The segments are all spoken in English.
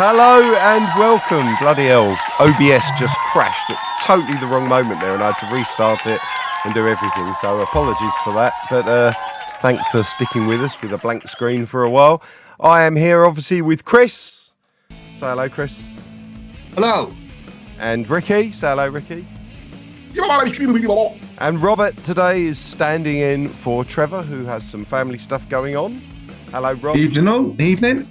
Hello and welcome. Bloody hell, OBS just crashed at totally the wrong moment there and I had to restart it and do everything, so apologies for that, but thanks for sticking with us with a blank screen for a while. I am here obviously with Chris. Say hello, Chris. Hello. And Ricky. Say hello, Ricky. And Robert today is standing in for Trevor, who has some family stuff going on. Hello, Rob. Evening.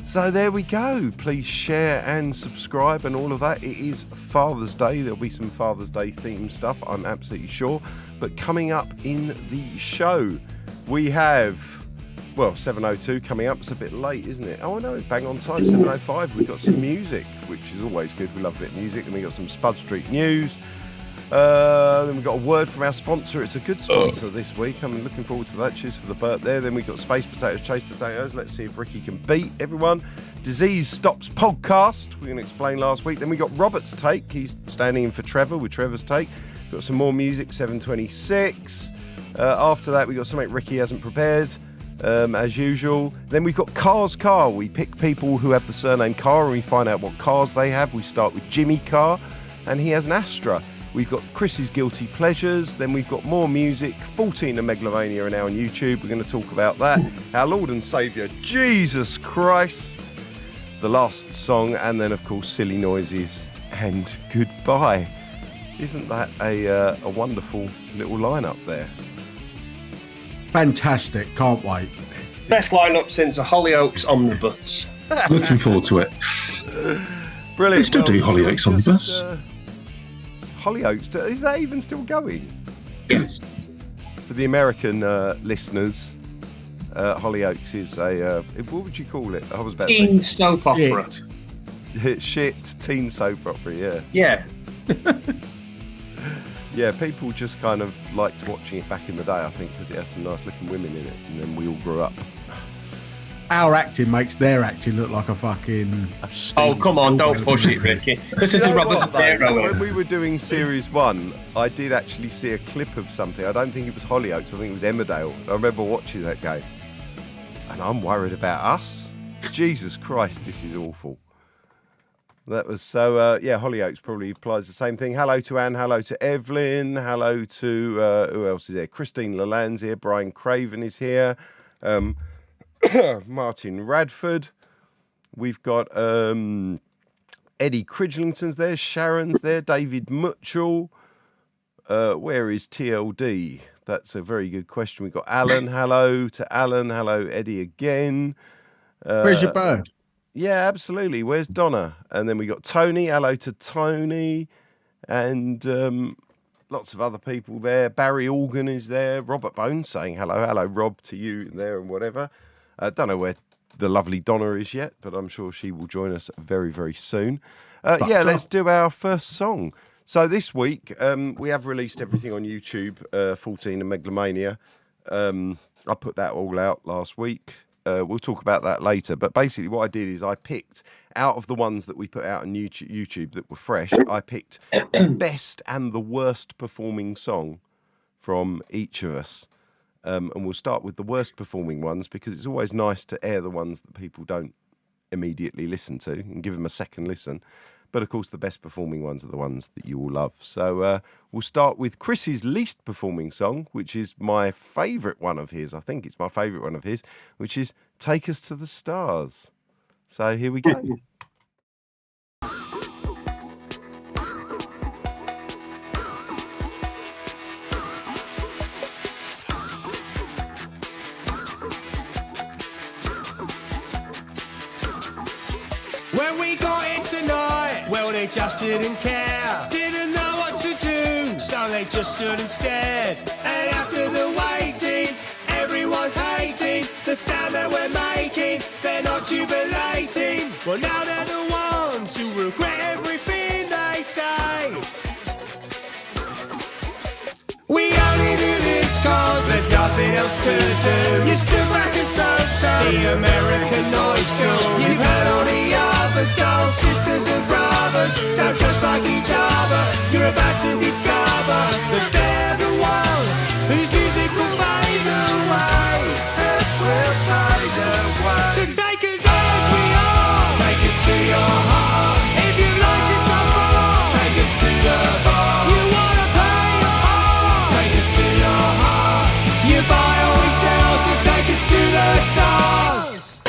So there we go. Please share and subscribe and all of that. It is Father's Day. There'll be some Father's Day themed stuff, I'm absolutely sure. But coming up in the show, we have, well, 7:02 coming up. It's a bit late, isn't it? Oh, I know, bang on time, 7:05. We've got some music, which is always good. We love a bit of music. Then we got some Spud Street news. Then we've got a word from our sponsor. It's a good sponsor this week. I'm looking forward to that. Cheers for the burp there. Then we've got Space Potatoes, Chase Potatoes. Let's see if Ricky can beat everyone. Disease Stops podcast. We're going to explain last week. Then we got Robert's take. He's standing in for Trevor with Trevor's take. We've got some more music, 7:26. After that, we've got something Ricky hasn't prepared, as usual. Then we've got Car's Car. We pick people who have the surname Carr and we find out what cars they have. We start with Jimmy Carr. and he has an Astra. We've got Chris's Guilty Pleasures, then we've got more music. 14 and Megalomania are now on YouTube. We're going to talk about that. Our Lord and Saviour, Jesus Christ, the last song, and then, of course, Silly Noises and Goodbye. Isn't that a wonderful little lineup there? Fantastic. Can't wait. Best lineup since a Hollyoaks Omnibus. Looking forward to it. Brilliant. They still do Hollyoaks Omnibus. Hollyoaks, is that even still going? Yes. For the American listeners, Hollyoaks is a, what would you call it? I was about Teen to say soap opera. shit teen soap opera, yeah. Yeah. Yeah, people just kind of liked watching it back in the day, I think, because it had some nice looking women in it, and then we all grew up. Our acting makes their acting look like a fucking... Oh, come on, don't push it, Ricky. Listen to Robert De Niro. When we were doing Series 1, I did actually see a clip of something. I don't think it was Hollyoaks, I think it was Emmerdale. I remember watching that game. And I'm worried about us. Jesus Christ, this is awful. That was so, yeah, Hollyoaks probably applies the same thing. Hello to Anne, hello to Evelyn, hello to, who else is there? Christine Lallande's here, Brian Craven is here, Martin Radford. We've got Eddie Cridglington's there, Sharon's there, David Mutchell. Where is TLD? That's a very good question. We've got Alan, hello to Alan, hello Eddie again. Where's your bird? Yeah, absolutely. Where's Donna? And then we got Tony. Hello to Tony. And lots of other people there. Barry Organ is there. Robert Bones saying hello. Hello, Rob, to you there and whatever. Don't know where the lovely Donna is yet, but I'm sure she will join us very, very soon. Yeah, let's do our first song. So this week, we have released everything on YouTube, 14 and Megalomania. I put that all out last week. We'll talk about that later. But basically what I did is I picked, out of the ones that we put out on YouTube that were fresh, I picked the best and the worst performing song from each of us. And we'll start with the worst performing ones because it's always nice to air the ones that people don't immediately listen to and give them a second listen. But of course, the best performing ones are the ones that you will love. So we'll start with Chris's least performing song, which is my favourite one of his. I think it's my favourite one of his, which is Take Us to the Stars. So here we go. When we got in tonight, well, they just didn't care. Didn't know what to do, so they just stood and stared. And after the waiting, everyone's hating the sound that we're making. They're not jubilating. Well, now they're the ones who regret everything they say. We only do this cause there's nothing else to do. You stood back and soaked up the American noise school. You've heard all the others, dolls, sisters and brothers sound just like each other. You're about to discover that they're the ones whose music will fade away. It will fade away. So take us as we are. Take us to your heart. If you've liked it so far, take us to the bar. You wanna play your part. Take us to your heart. You buy or we sell, so take us to the stars.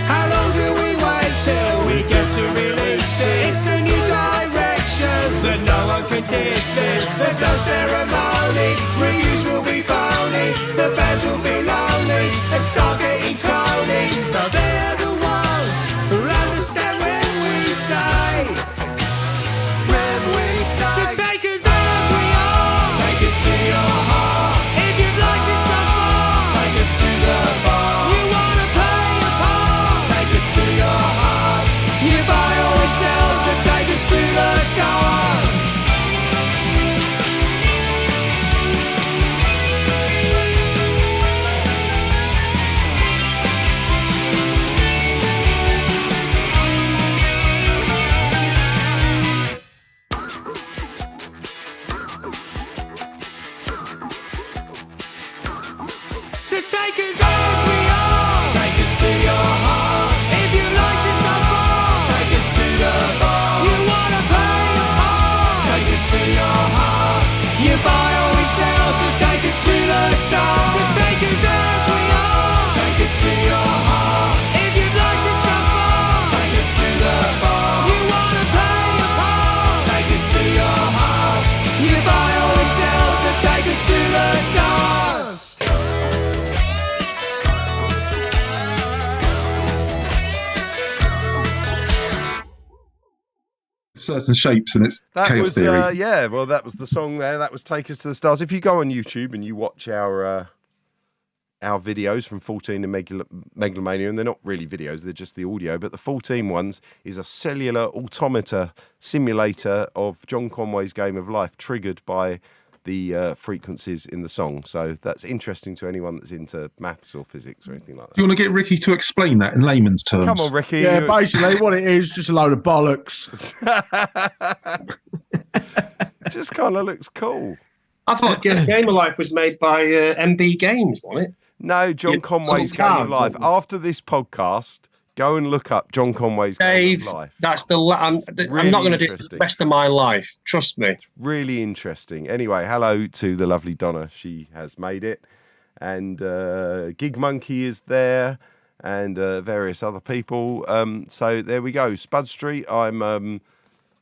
How long do we wait till we get to release this? It's a new direction that no one can distance. There's no ceremony, reviews will be phony, the fans will be lonely and start getting clony. Now they're the ones who understand when we say, so take us as we are. Take us to your heart. If you've liked it so far, take us to the bar. You wanna play your part. Take us to your heart. You buy or we sell, so take us to the stars. So take us as we are. Take us to your certain shapes, and it's That chaos was, theory. yeah, well, that was the song there. That was Take Us to the Stars. If you go on YouTube and you watch our videos from 14 and Megalomania, and they're not really videos, they're just the audio, but the 14 ones is a cellular automata simulator of John Conway's Game of Life triggered by the frequencies in the song. So that's interesting to anyone that's into maths or physics or anything like that. Do you want to get Ricky to explain that in layman's terms? Come on, Ricky. Yeah, basically what it is, just a load of bollocks. It just kind of looks cool. I thought Game of Life was made by MB Games, wasn't it? No, John Conway's Game of Life. After this podcast, go and look up John Conway's Game of Life. That's I'm not going to do it for the rest of my life. Trust me. It's really interesting. Anyway, hello to the lovely Donna. She has made it. And Gig Monkey is there and various other people. So there we go. Spud Street. I'm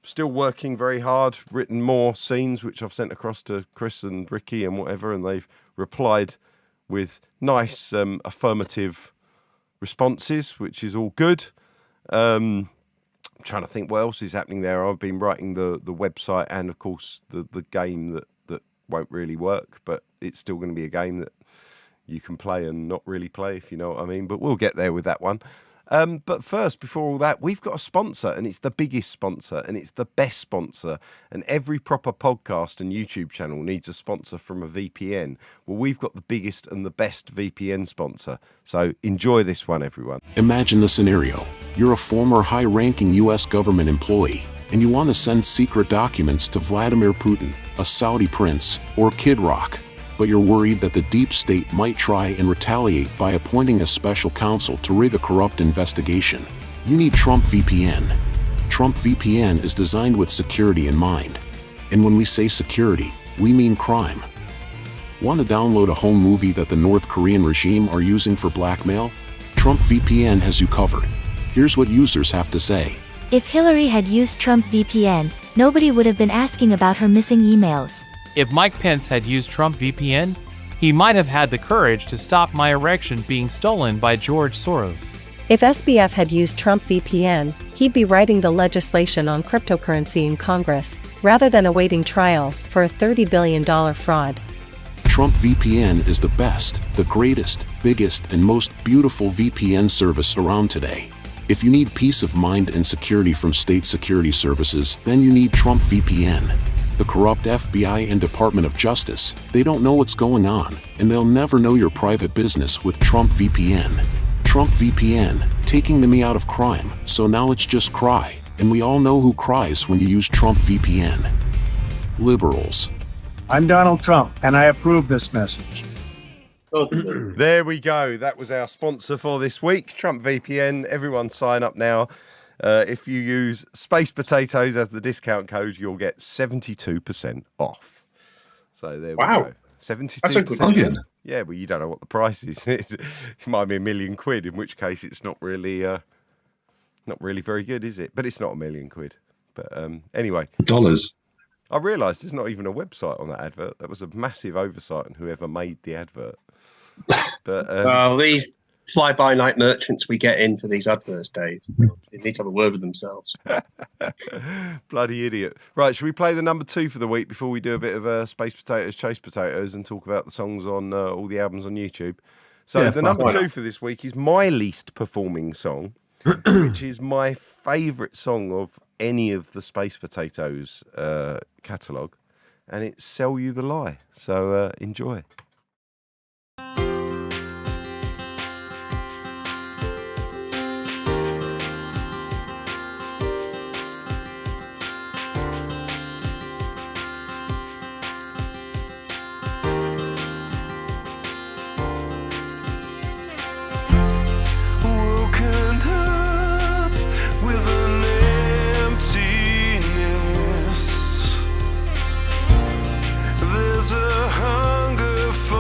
still working very hard, written more scenes, which I've sent across to Chris and Ricky and whatever, and they've replied with nice affirmative responses, which is all good. I'm trying to think what else is happening there. I've been writing the website and, of course, the game that won't really work, but it's still going to be a game that you can play and not really play, if you know what I mean. But we'll get there with that one. But first, before all that, we've got a sponsor, and it's the biggest sponsor, and it's the best sponsor. And every proper podcast and YouTube channel needs a sponsor from a VPN. Well, we've got the biggest and the best VPN sponsor. So enjoy this one, everyone. Imagine the scenario. You're a former high-ranking U.S. government employee, and you want to send secret documents to Vladimir Putin, a Saudi prince, or Kid Rock. But you're worried that the deep state might try and retaliate by appointing a special counsel to rig a corrupt investigation. You need Trump VPN. Trump VPN is designed with security in mind. And when we say security, we mean crime. Want to download a home movie that the North Korean regime are using for blackmail? Trump VPN has you covered. Here's what users have to say. If Hillary had used Trump VPN, nobody would have been asking about her missing emails. If Mike Pence had used Trump VPN, he might have had the courage to stop my erection being stolen by George Soros. If SBF had used Trump VPN, he'd be writing the legislation on cryptocurrency in Congress, rather than awaiting trial for a $30 billion fraud. Trump VPN is the best, the greatest, biggest, and most beautiful VPN service around today. If you need peace of mind and security from state security services, then you need Trump VPN. The corrupt FBI and Department of Justice, they don't know what's going on, and they'll never know your private business with Trump VPN. Trump VPN, taking the me out of crime, so now it's just cry, and we all know who cries when you use Trump VPN. Liberals. I'm Donald Trump, and I approve this message. There we go. That was our sponsor for this week, Trump VPN. Everyone sign up now. If you use Space Potatoes as the discount code, you'll get 72% off. So there we go. 72%. That's a good deal. Yeah, well, you don't know what the price is. It might be £1 million, in which case it's not really very good, is it? But it's not £1 million. But anyway. Dollars. I realised there's not even a website on that advert. That was a massive oversight on whoever made the advert. But well, these fly-by-night merchants we get in for these adverts, Dave, they need to have a word with themselves. Bloody idiot. Right, should we play the number 2 for the week before we do a bit of Space Potatoes, Chase Potatoes, and talk about the songs on all the albums on YouTube? So Yeah, the number 2 for this week is my least performing song, which is my favourite song of any of the Space Potatoes catalogue, and it's Sell You the Lie. So enjoy. There's a hunger for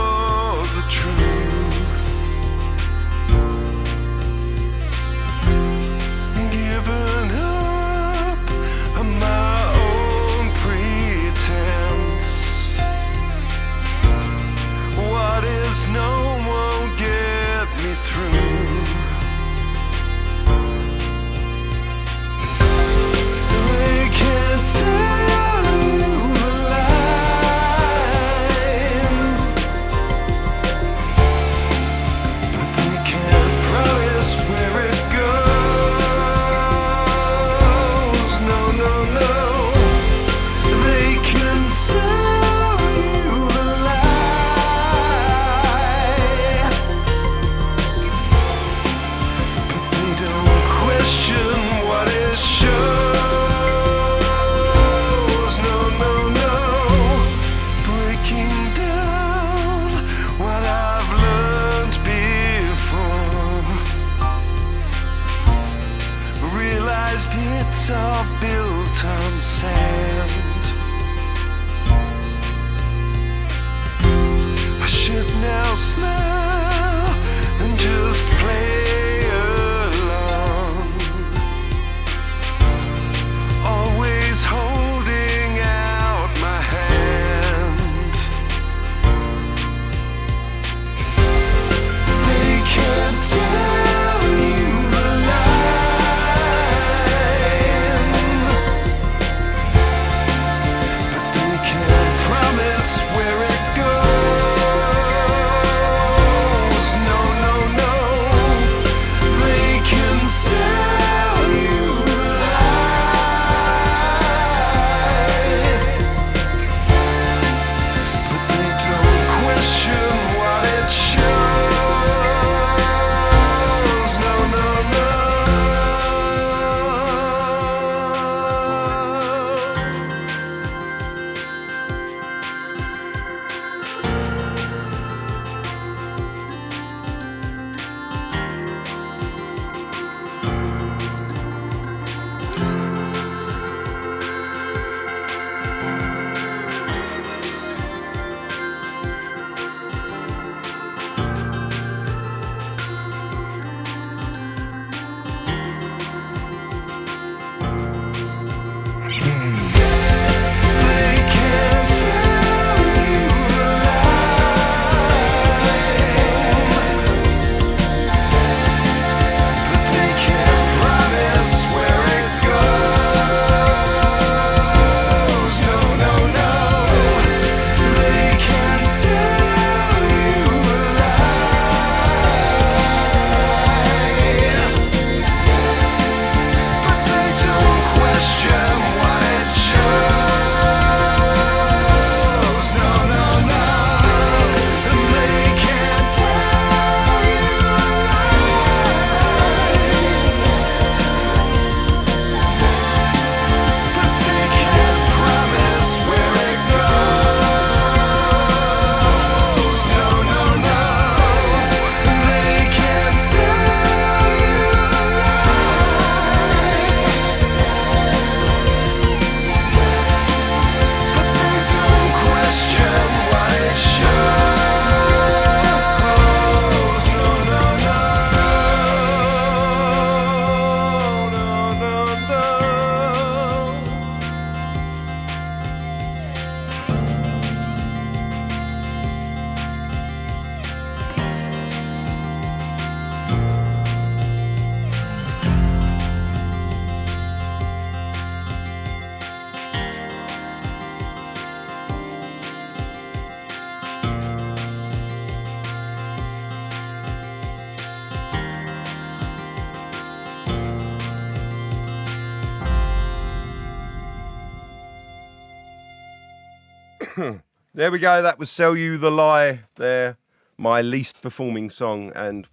There we go. That was Sell You the Lie there. My least performing song, and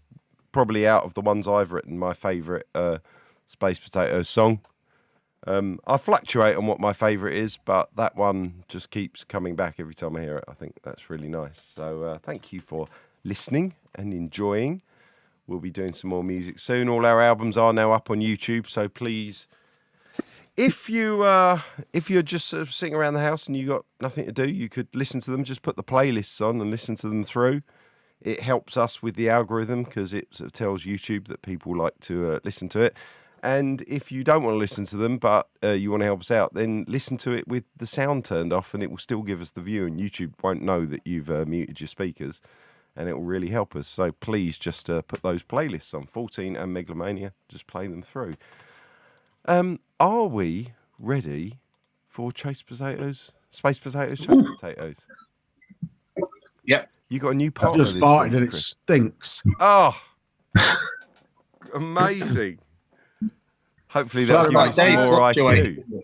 probably out of the ones I've written, my favourite Space Potatoes song. I fluctuate on what my favourite is, but that one just keeps coming back every time I hear it. I think that's really nice. So thank you for listening and enjoying. We'll be doing some more music soon. All our albums are now up on YouTube, so please, if you're just sort of sitting around the house and you got nothing to do, you could listen to them. Just put the playlists on and listen to them through. It helps us with the algorithm because it sort of tells YouTube that people like to listen to it. And if you don't want to listen to them, but you want to help us out, then listen to it with the sound turned off, and it will still give us the view, and YouTube won't know that you've muted your speakers, and it will really help us. So please just put those playlists on, 14 and Megalomania, just play them through. Are we ready for Space Potatoes, Chase Potatoes? Yep. You got a new I partner just this farted week, and it Chris. stinks. Oh, amazing. Hopefully Sorry that'll give you about some Dave, more fluctuate. IQ.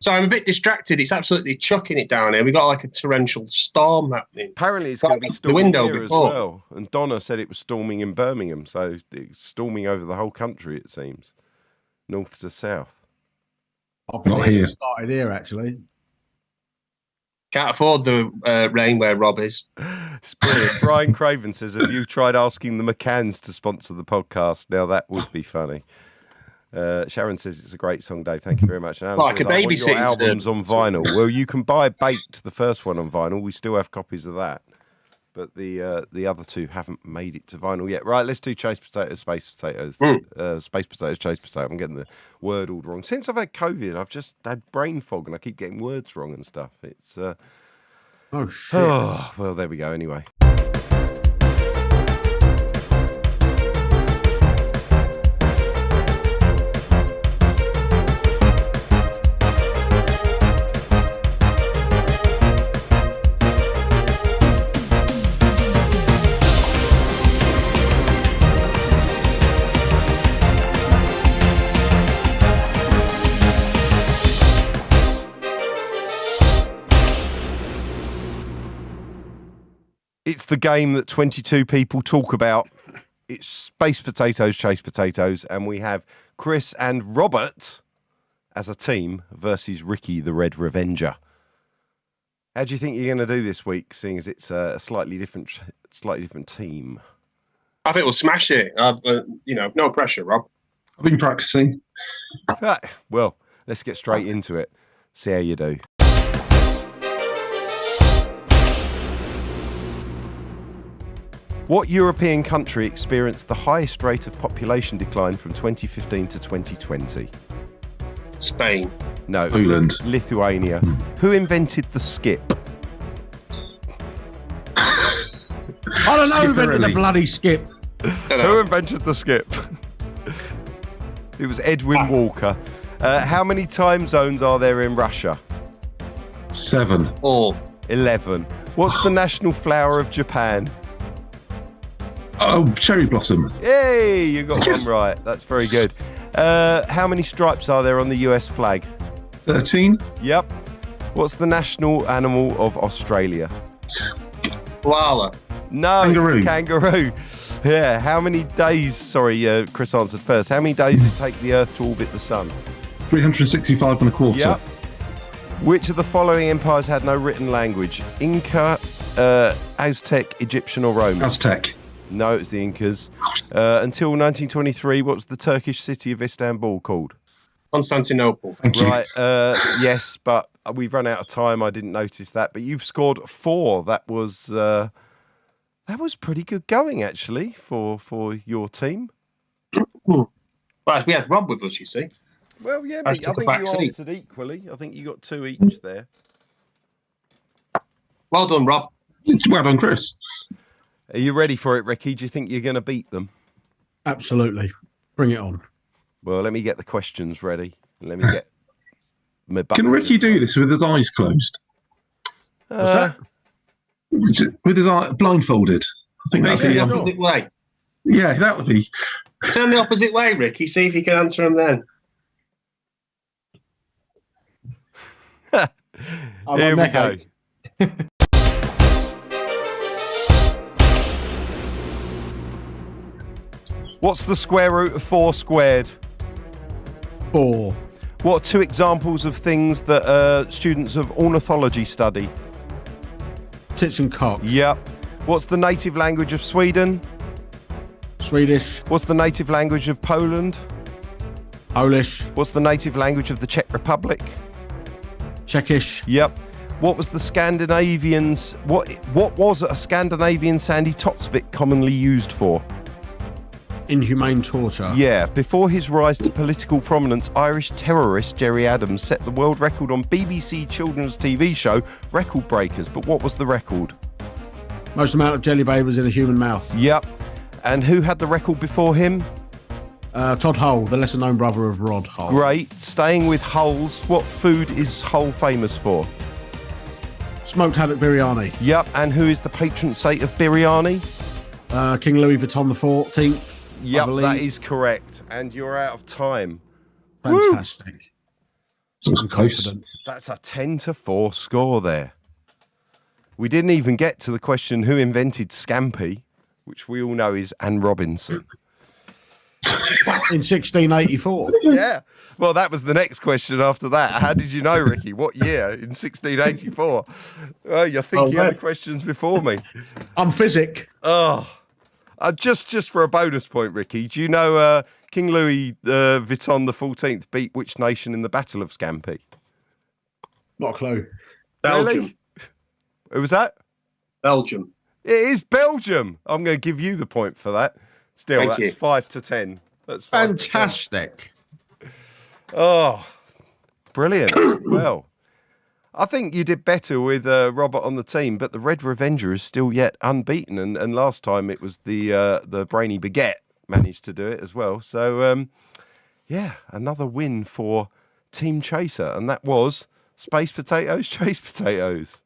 So I'm a bit distracted. It's absolutely chucking it down here. We got like a torrential storm happening. Apparently it's Got going to be the storming window here before. as well. And Donna said it was storming in Birmingham, so it's storming over the whole country, it seems. North to south. Not here. Started here, actually. Can't afford the rain where Rob is. It's brilliant. Brian Craven says, have you tried asking the McCanns to sponsor the podcast? Now that would be funny. Sharon says it's a great song, Dave. Thank you very much. And Alan Like says, a I want your babysitting albums service. on vinyl. Well, you can buy Baked, the first one, on vinyl. We still have copies of that. But the other two haven't made it to vinyl yet. Right, let's do Chase Potatoes, Space Potatoes. Space Potatoes, Chase Potatoes. I'm getting the word all wrong. Since I've had COVID, I've just had brain fog and I keep getting words wrong and stuff. It's Oh, shit. well, there we go anyway. It's the game that 22 people talk about. It's Space Potatoes, Chase Potatoes, and we have Chris and Robert as a team versus Ricky the Red Revenger. How do you think you're going to do this week, seeing as it's a slightly different team? I think we'll smash it. No pressure, Rob. I've been practicing. Well, let's get straight into it. See how you do. What European country experienced the highest rate of population decline from 2015 to 2020? Spain. No. Poland. Lithuania. Who invented the skip? I don't know who invented the Skipperelli. bloody skip. Who invented the skip? It was Edwin Walker. How many time zones are there in Russia? 7. All. 11. What's the national flower of Japan? Oh, cherry blossom. Yay, you got one right. That's very good. How many stripes are there on the US flag? 13. Yep. What's the national animal of Australia? Koala. No, Kangaroo. it's the kangaroo. Yeah. How many days? Sorry, Chris answered first. How many days does it take the Earth to orbit the Sun? 365 and a quarter. Yep. Which of the following empires had no written language? Inca, Aztec, Egyptian, or Roman? Aztec. No, it's the Incas. Until 1923, what was the Turkish city of Istanbul called? Constantinople. Thank you. Right, yes, but we've run out of time. I didn't notice that. But you've scored 4. That was pretty good going, actually, for your team. Right, we had Rob with us, you see. Well, yeah, I but I took a think back you seat. answered equally. I think you got 2 each there. Well done, Rob. Well done, Chris. Are you ready for it, Ricky? Do you think you're going to beat them? Absolutely. Bring it on. Well, let me get the questions ready. Let me get my Can buttons Ricky in do place. this with his eyes closed? What's that? With his eye blindfolded? I think that'd Turn be. the opposite way. Yeah, that would be. Turn the opposite way, Ricky. See if you can answer them then. Oh, Here my we neck go. ache. What's the square root of 4 squared? 4. What are 2 examples of things that students of ornithology study? Tits and cock. Yep. What's the native language of Sweden? Swedish. What's the native language of Poland? Polish. What's the native language of the Czech Republic? Czechish. Yep. What was the Scandinavians? What was a Scandinavian sandy totsvik commonly used for? Inhumane torture. Yeah. Before his rise to political prominence, Irish terrorist Gerry Adams set the world record on BBC children's TV show Record Breakers. But what was the record? Most amount of jelly babies in a human mouth. Yep. And who had the record before him? Todd Hull, the lesser-known brother of Rod Hull. Great. Staying with Hulls, what food is Hull famous for? Smoked haddock biryani. Yep. And who is the patron saint of biryani? King Louis Vuitton XIV. Yep, that is correct. And you're out of time. Fantastic. Sounds close. That's a 10-4 score there. We didn't even get to the question who invented Scampi, which we all know is Anne Robinson. In 1684. Yeah. Well, that was the next question after that. How did you know, Ricky? What year? In 1684? Oh, you're thinking of the questions before me. I'm physic. Oh. Just for a bonus point, Ricky, do you know King Louis Vuitton XIV beat which nation in the Battle of Scampi? Not a clue. Belgium. Really? Who was that? Belgium. It is Belgium. I'm going to give you the point for that. Still, Thank that's you. 5-10. That's 5 to 10. Fantastic. Oh, brilliant. Well, I think you did better with Robert on the team, but the Red Revenger is still yet unbeaten. And last time it was the Brainy Baguette managed to do it as well. So, yeah, another win for Team Chaser. And that was Space Potatoes, Chase Potatoes.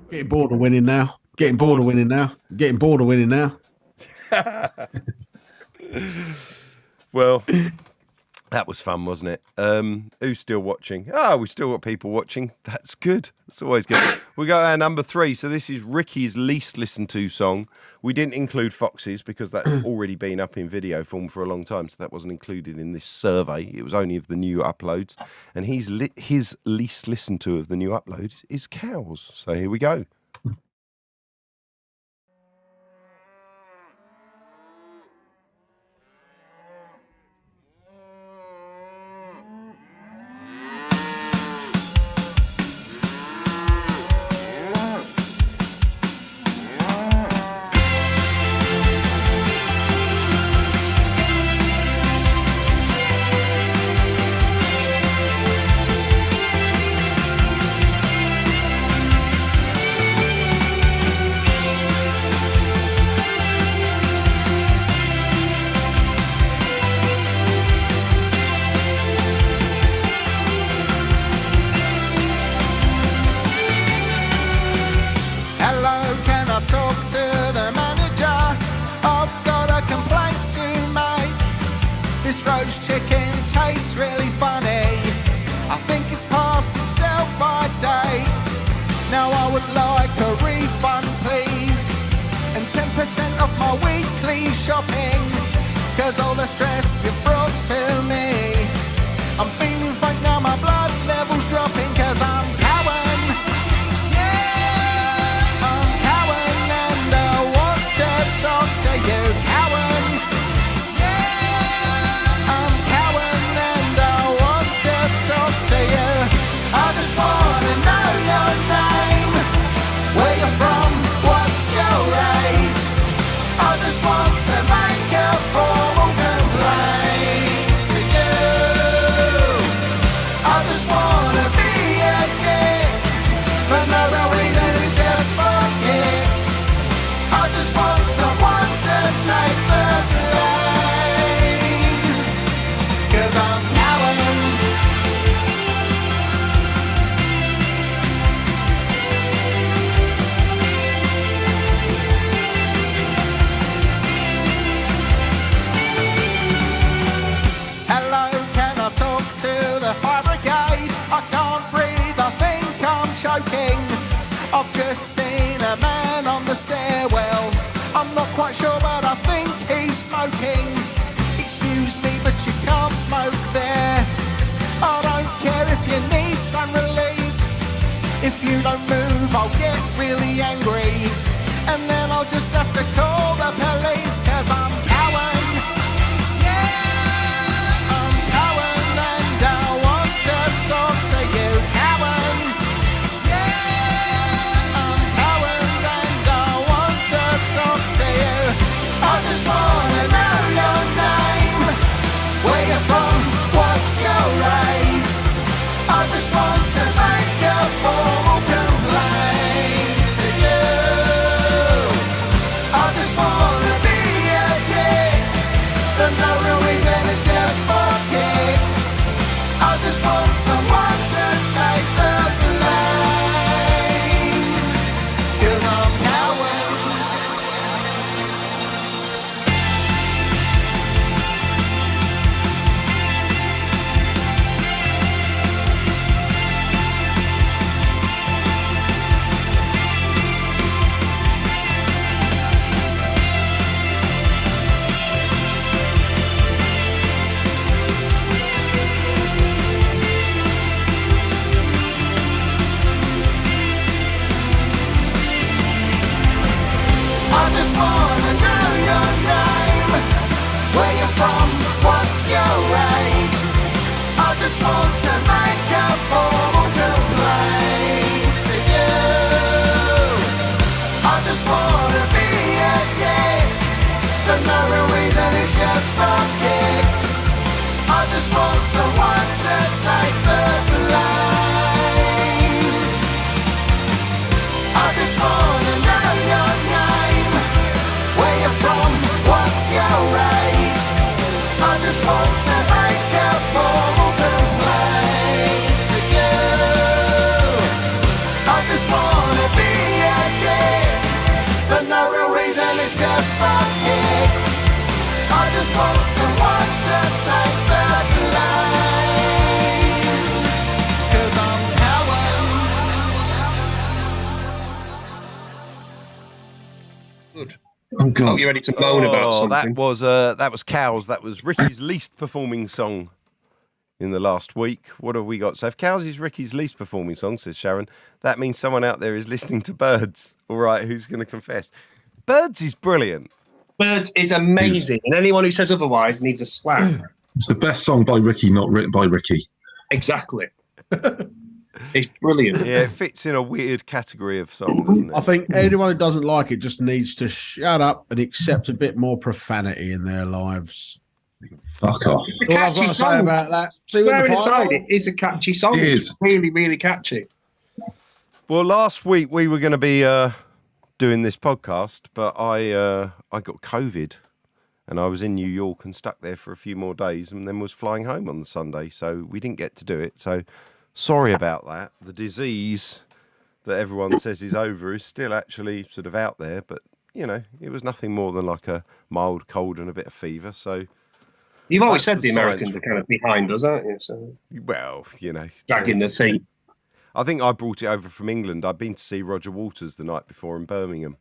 Getting bored of winning now. Getting bored of winning now. Getting bored of winning now. Well, that was fun, wasn't it? Who's still watching? Oh, we've still got people watching. That's good. That's always good. We go to our number 3. So this is Ricky's least listened to song. We didn't include Fox's because that's already been up in video form for a long time. So that wasn't included in this survey. It was only of the new uploads. And his least listened to of the new uploads is Cows. So here we go. Chicken tastes really funny. I think it's past its sell-by date. Now I would like a refund, please, and 10% off my weekly shopping. Cause all the stress you've brought to me, I'm feeling faint now, my blood level's dropping. Cause I'm Cowan, yeah, I'm Cowan, and I want to talk to you, Cowan. I just wanna know your name, where you're from, what's your age. I just want to make a formal complaint to you. smoking. I've just seen a man on the stairwell. I'm not quite sure, but I think he's smoking. Excuse me, but you can't smoke there. I don't care if you need some release. If you don't move, I'll get really angry. And then I'll just have to call the police, 'cause I'm Cowan. Yeah, I'm Cowan and I want to talk to you, Cowan. Yeah, I'm Cowan and I want to talk to you. I just wanna know your name, where you're from, what's your age. I just want to make a formal complaint to you. I just wanna be a dick, for no real reason, it's just for kicks. I just want someone to take the blame, 'cause I'm Cowan. I just wanna know your name, where you're from, what's your age. I just want to make a formal complaint to you. I just wanna be a dick, for no real reason, it's just for kicks. I just want someone to take the blame. I just wanna know your name, where you're from, what's your age. I just want to make a formal complaint to you. I just wanna be a dick, for no real reason, it's just for kicks. I just want someone to take the blame, 'cause I'm Cowan. Good. Oh, God. Oh, you ready to moan about something? That was Cows. That was Ricky's least performing song in the last week. What have we got? So if Cows is Ricky's least performing song, says Sharon, that means someone out there is listening to Birds. All right, who's going to confess? Birds is brilliant. Birds is amazing, and anyone who says otherwise needs a slap. It's the best song by Ricky, not written by Ricky. Exactly. It's brilliant. Yeah, it fits in a weird category of song, doesn't it? I think anyone who doesn't like it just needs to shut up and accept a bit more profanity in their lives. Fuck off. It's a All I've got catchy to say song. about that. See what Swearing the final- aside, it is a catchy song. It It's is. really, really catchy. Well, last week we were going to be doing this podcast, but I got COVID, and I was in New York and stuck there for a few more days, and then was flying home on the Sunday, so we didn't get to do it. So sorry about that. The disease that everyone says is over is still actually sort of out there, but you know, it was nothing more than like a mild cold and a bit of fever. So You've always That's said the the Americans science are kind of behind us, aren't you? So well, you know, dragging their feet. I think I brought it over from England. I'd been to see Roger Waters the night before in Birmingham,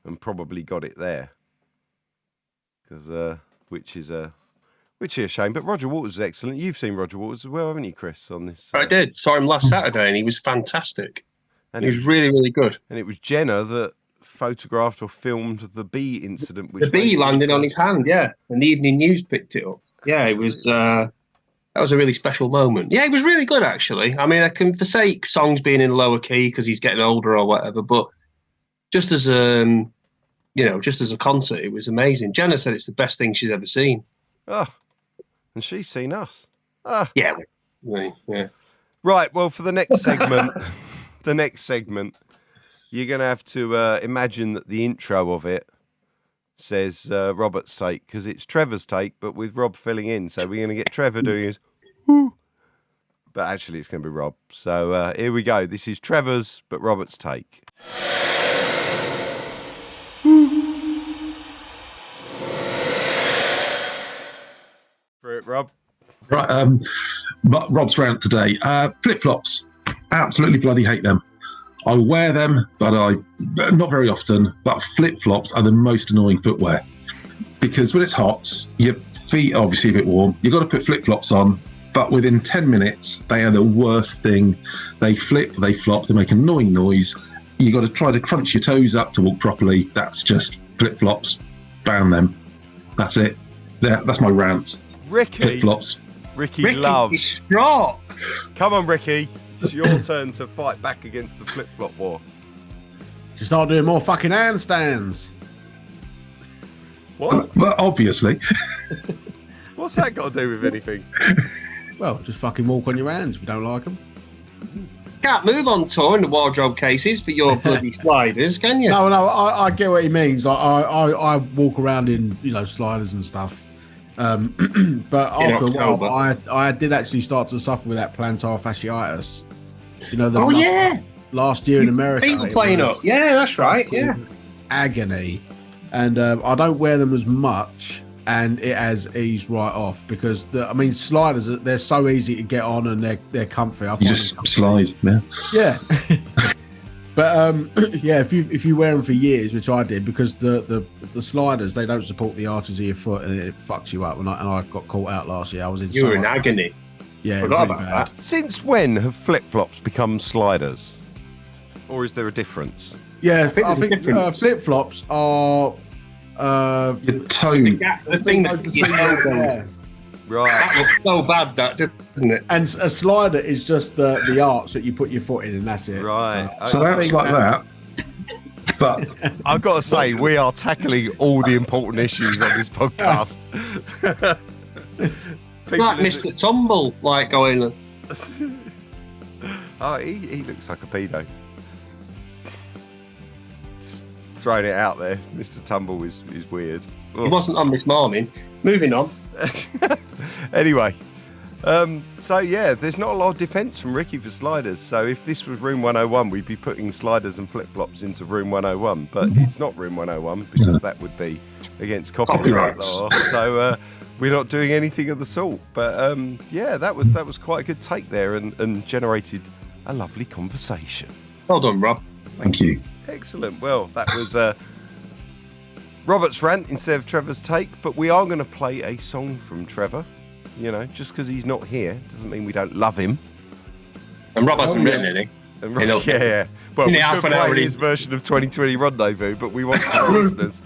and probably got it there. Because which is a shame. But Roger Waters is excellent. You've seen Roger Waters as well, haven't you, Chris? On this, I did. Saw him last Saturday, and he was fantastic. and He was really, really good. And it was Jenna that photographed or filmed the bee incident. Which The bee made it landed into- on his hand, yeah, and the Evening News picked it up. Yeah, it was. That was a really special moment. Yeah, it was really good, actually. I mean, I can forsake songs being in lower key because he's getting older or whatever, but just as just as a concert, it was amazing. Jenna said it's the best thing she's ever seen. Ah, and she's seen us. Yeah, yeah. Right. Well, for the next segment, you're going to have to imagine that the intro of it says Robert's take, because it's Trevor's take, but with Rob filling in. So we're going to get Trevor doing his whoo, but actually it's going to be Rob. So here we go. This is Trevor's, but Robert's take. For it, Rob. Right, Rob's rant today. Flip-flops. Absolutely bloody hate them. I wear them, but not very often. But flip-flops are the most annoying footwear because when it's hot, your feet are obviously a bit warm. You've got to put flip-flops on, but within 10 minutes, they are the worst thing. They flip, they flop, they make an annoying noise. You got to try to crunch your toes up to walk properly. That's just flip-flops. Ban them. That's it. That's my rant. Ricky. Flip-flops. Ricky loves. Strong. Come on, Ricky. It's your turn to fight back against the flip-flop war. You start doing more fucking handstands. What? Well, obviously. What's that got to do with anything? Well, just fucking walk on your hands if you don't like them. Can't move on tour in the wardrobe cases for your bloody sliders, can you? No, I get what he means. I walk around in sliders and stuff. But after a while, I did actually start to suffer with that plantar fasciitis. Last year in America. Feet were playing up. Yeah, that's right. Yeah. Agony. And I don't wear them as much, and it has eased right off because sliders, they're so easy to get on and they're comfy. You just slide, yeah. Yeah. But if you wear them for years, which I did, because the sliders, they don't support the arches of your foot and it fucks you up. And I got caught out last year. I was in. You were in agony. Yeah, forgot really about bad. that. Since when have flip-flops become sliders? Or is there a difference? Yeah, I think flip-flops are your toe. The thing that your toe goes. Right. That looks so bad, that doesn't it? And a slider is just the arch that you put your foot in, and that's it. Right. So that's like that. But I've got to say, we are tackling all the important issues on this podcast. Like Mr. Tumble, like going on. Oh, he looks like a pedo. Just throwing it out there. Mr. Tumble is weird. He wasn't on this morning. Moving on. Anyway, so yeah, there's not a lot of defence from Ricky for sliders. So if this was Room 101, we'd be putting sliders and flip-flops into Room 101. But it's not Room 101 because that would be against copyright law. So we're not doing anything of the sort. But yeah, that was quite a good take there and generated a lovely conversation. Well done, Rob. Thank you. Excellent. Well, that was Robert's rant instead of Trevor's take, but we are going to play a song from Trevor. Just because he's not here doesn't mean we don't love him. And Rob hasn't written any. Yeah. Well, we could play his version of 2020 Rendezvous, but we want our listeners.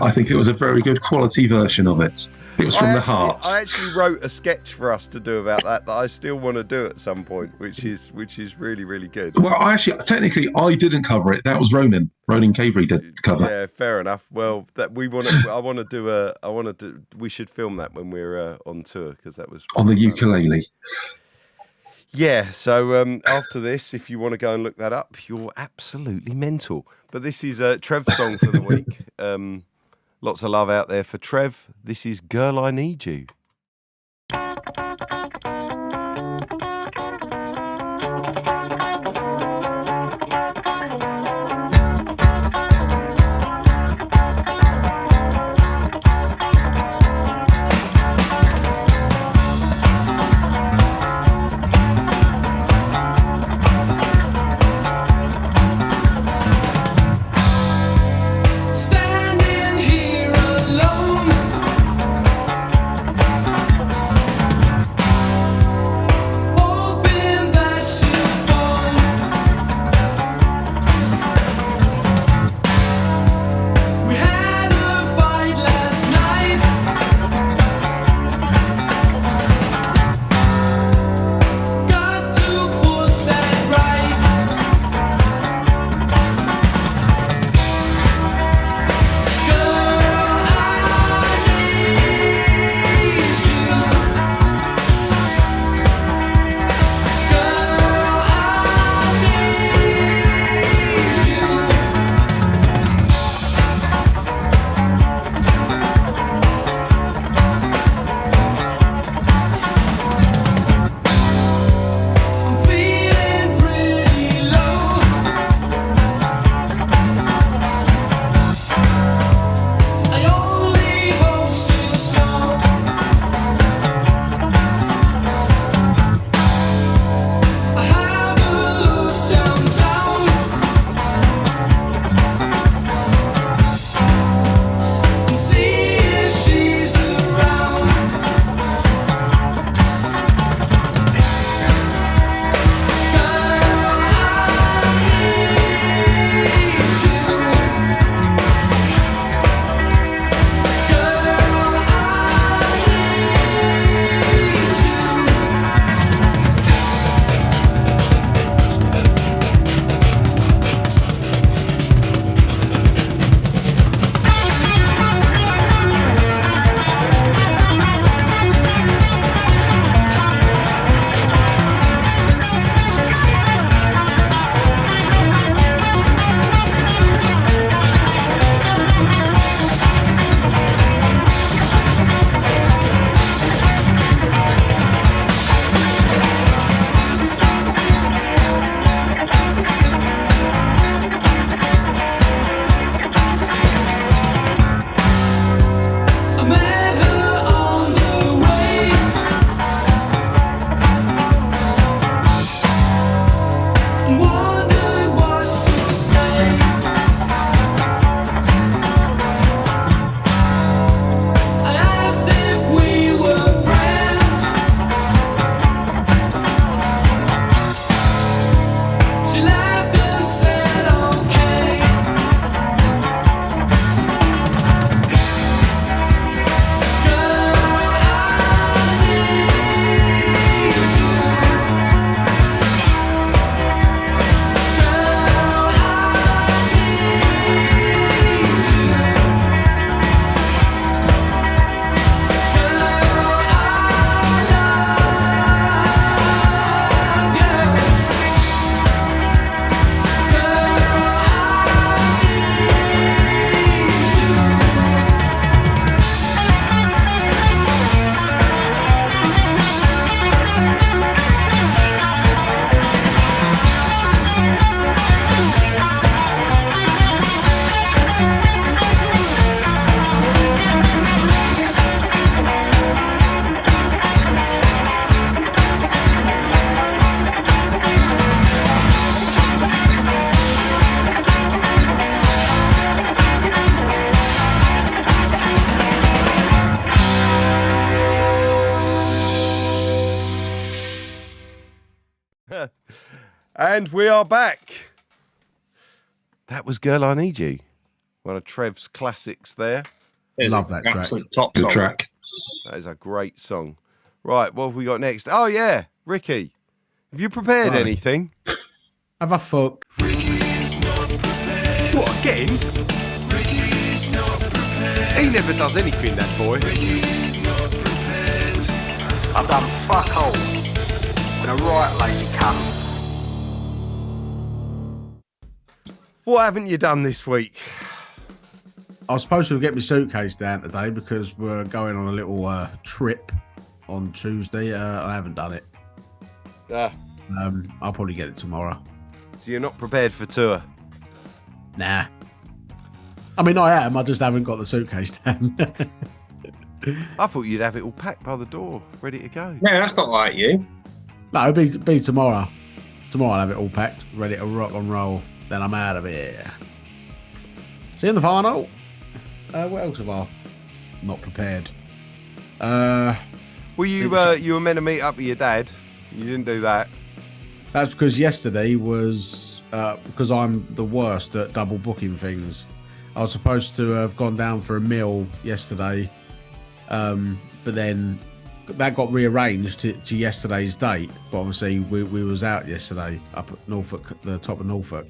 I think it was a very good quality version of it. It was from the heart. I actually wrote a sketch for us to do about that I still want to do at some point, which is really, really good. Well, technically, I didn't cover it. That was Ronan Cavery did the cover. Yeah, fair enough. Well, we should film that when we're on tour because that was on the ukulele. Yeah, so after this, if you want to go and look that up, you're absolutely mental. But this is Trev's song for the week. Lots of love out there for Trev. This is Girl, I Need You. Standing here alone, And we are back. That was Girl I Need You. One of Trev's classics there. Love that track. Top Good song. track. That is a great song. Right, what have we got next? Oh, yeah, Ricky. Have you prepared anything? Have a fuck. What, again? He never does anything, that boy. I've done fuck all. Been a right lazy cunt. What haven't you done this week? I was supposed to get my suitcase down today because we're going on a little trip on Tuesday. I haven't done it. I'll probably get it tomorrow. So you're not prepared for tour? Nah. I mean, I am. I just haven't got the suitcase down. I thought you'd have it all packed by the door, ready to go. No, that's not like you. No, it'll be tomorrow. Tomorrow I'll have it all packed, ready to rock and roll. Then I'm out of here. See you in the final. What else have I not prepared? Well, you were meant to meet up with your dad. You didn't do that. That's because yesterday was because I'm the worst at double booking things. I was supposed to have gone down for a meal yesterday, but then that got rearranged to yesterday's date. But obviously we was out yesterday up at Norfolk, the top of Norfolk.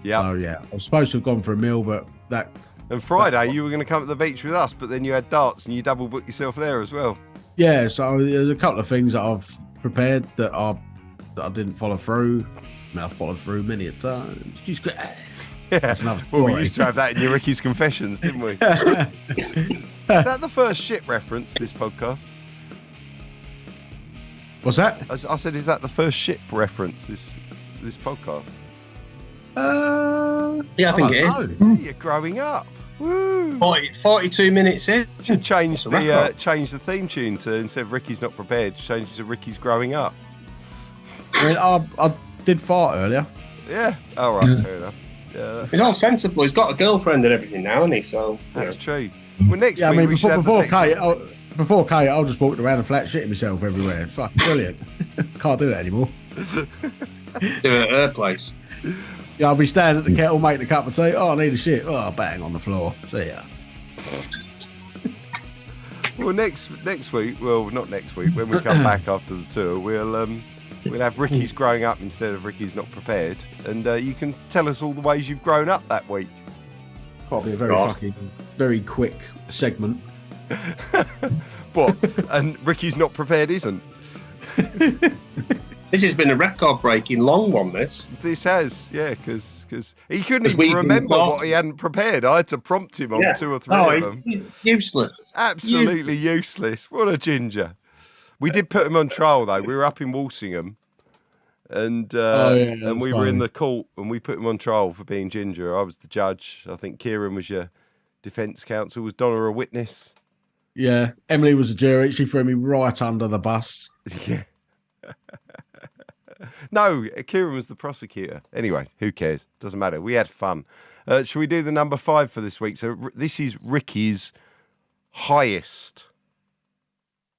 Yeah. So yeah, I was supposed to have gone for a meal, but that. And Friday you were going to come to the beach with us, but then you had darts and you double booked yourself there as well. Yeah, so there's a couple of things that I've prepared that I didn't follow through. I mean, I followed through many a times. Just got ass. Yeah. Well, we used to have that in your Ricky's Confessions, didn't we? Is that the first shit reference, this podcast? What's that? I said, is that the first ship reference, this podcast? Yeah, I think it is. You're growing up. Woo! 42 minutes in. Should change the theme tune to, instead of Ricky's Not Prepared, change it to Ricky's Growing Up. I mean, I did fart earlier. Yeah. All right. Fair enough. Yeah. He's all sensible. He's got a girlfriend and everything now, hasn't he? So that's true. Well, next week we should have before Kate, I just walked around and flat shitting myself everywhere. It's fucking brilliant. Can't do that anymore. Do it at her place. Yeah, I'll be standing at the kettle making a cup of tea. Oh, I need a shit. Oh, bang on the floor. See ya. Well, next week. Well, not next week. When we come back after the tour, we'll have Ricky's Growing Up instead of Ricky's Not Prepared, and you can tell us all the ways you've grown up that week. Can't be a very quick segment. What? And Ricky's Not Prepared isn't. This has been a record-breaking long one, this. This has, yeah, because he couldn't even remember what he hadn't prepared. I had to prompt him on 2 or 3 of them. Useless. Absolutely useless. What a ginger. We did put him on trial, though. We were up in Walsingham, and we were in the court, and we put him on trial for being ginger. I was the judge. I think Kieran was your defence counsel. Was Donna a witness? Yeah, Emily was a jury. She threw me right under the bus. Yeah. No, Kieran was the prosecutor. Anyway, who cares? Doesn't matter. We had fun. Shall we do the number 5 for this week? So this is Ricky's highest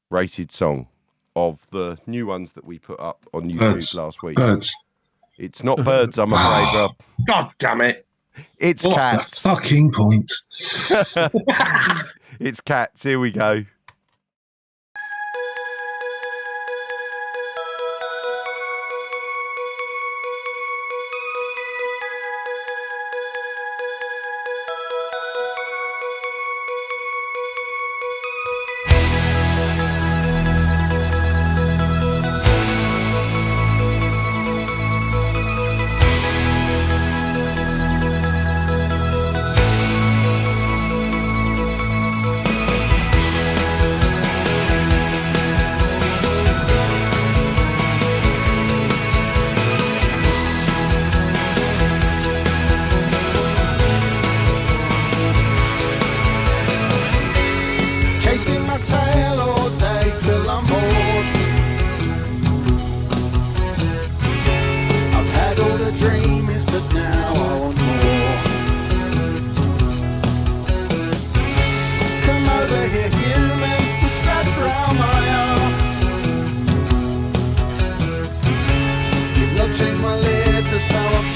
rated song of the new ones that we put up on YouTube last week. Birds. It's not Birds, I'm afraid, Rob. God damn it. It's What's Cats. the fucking point? It's Cats. Here we go.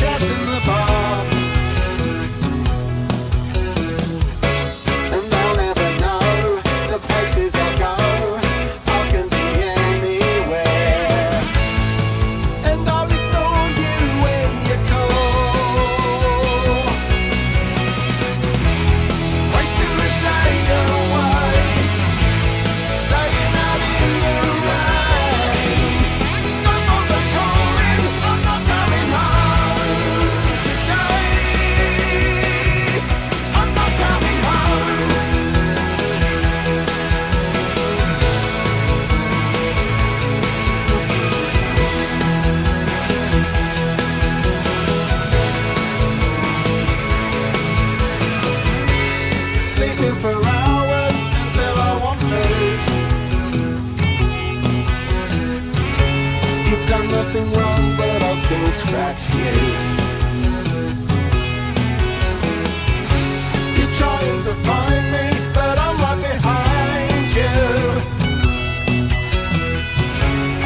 shouts in the bath. And I'll never know the places I go. I can be anywhere. And I'll ignore you when you call. Wasting the day away, staying out in the rain. Don't bother calling, I'm not coming home today. I'm not coming home. Sleeping for hours until I want food. You've done nothing wrong, but I'll still scratch you. You're trying to find me, but I'm right behind you.